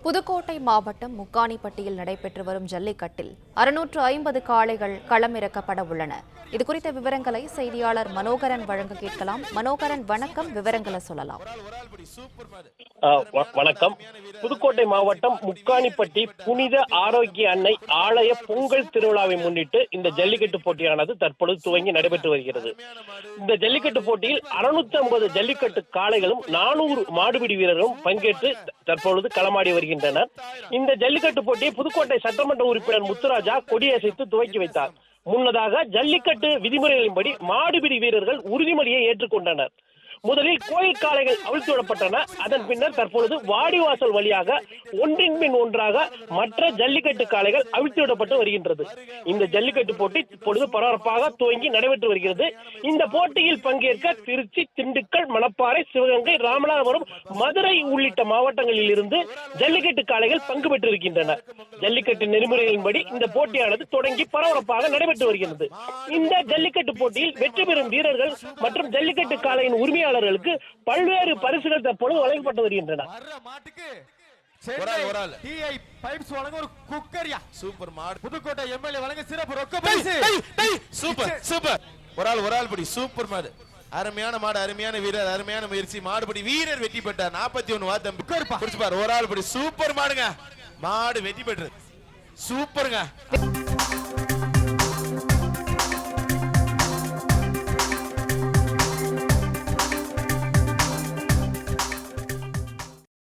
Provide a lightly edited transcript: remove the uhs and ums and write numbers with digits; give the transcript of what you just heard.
புதுக்கோட்டை மாவட்டம் முக்காணிப்பட்டியில் நடைபெற்று வரும் ஜல்லிக்கட்டில் 650 காளைகள் களமிறக்கப்பட உள்ளன. இதுகுறித்த விவரங்களை செய்தியாளர் மனோகரன் வழங்க கேட்கலாம். மனோகரன், வணக்கம். விவரங்களை சொல்லலாம். வணக்கம். புதுக்கோட்டை மாவட்டம் முக்காணிப்பட்டி புனித ஆரோக்கிய அன்னை ஆலய பொங்கல் திருவிழாவை முன்னிட்டு இந்த ஜல்லிக்கட்டு போட்டியானது தற்பொழுது துவங்கி நடைபெற்று வருகிறது. இந்த ஜல்லிக்கட்டு போட்டியில் 650 ஜல்லிக்கட்டு காளைகளும் 400 மாடுபிடி வீரர்களும் பங்கேற்று தற்பொழுது களமாடி வருகின்றனர். இந்த ஜல்லிக்கட்டு போட்டியை புதுக்கோட்டை சட்டமன்ற உறுப்பினர் முத்துராஜா கொடியசைத்து துவக்கி வைத்தார். முன்னதாக ஜல்லிக்கட்டு விதிமுறைகளின்படி மாடுபிடி வீரர்கள் உறுதிமொழியை ஏற்றுக்கொண்டனர். முதலில் கோயில் காளைகள் அவிழ்த்து விடப்பட்டன. அதன் பின்னர் தற்பொழுது வாடிவாசல் வழியாக ஒன்றின் பின் ஒன்றாக மற்ற ஜல்லிக்கட்டு காளைகள் அவிழ்த்து விடப்பட்டு வருகின்றது. இந்த ஜல்லிக்கட்டு போட்டி இப்பொழுது பரபரப்பாக துவங்கி நடைபெற்று வருகிறது. இந்த போட்டியில் பங்கேற்க திருச்சி, திண்டுக்கல், மணப்பாறை, சிவகங்கை, ராமநாதபுரம், மதுரை உள்ளிட்ட மாவட்டங்களில் இருந்து ஜல்லிக்கட்டு காளைகள் பங்கு பெற்றிருக்கின்றன. ஜல்லிக்கட்டு நெறிமுறைகளின்படி இந்த போட்டியானது தொடங்கி பரபரப்பாக நடைபெற்று வருகிறது. இந்த ஜல்லிக்கட்டு போட்டியில் வெற்றி பெறும் வீரர்கள் மற்றும் ஜல்லிக்கட்டு காளையின் உரிமையாளர்களுக்கு பல்வேறு பரிசுகள் தற்பொழுது வழங்கப்பட்டு வருகின்றன. புதுக்கோட்டை எம்எல்ஏ வழங்க சிறப்பு ரொக்க பரிசு. சூப்பர் மாடு, அருமையான மாடு, அருமையான வீரர், அருமையான முயற்சி. மாடுபடி வீரர் வெற்றி பெற்றார். 41 வாத்தம் ஒரு ஆள் படி. சூப்பர் மாடுங்க, மாடு வெற்றி பெற்றது. சூப்பருங்க.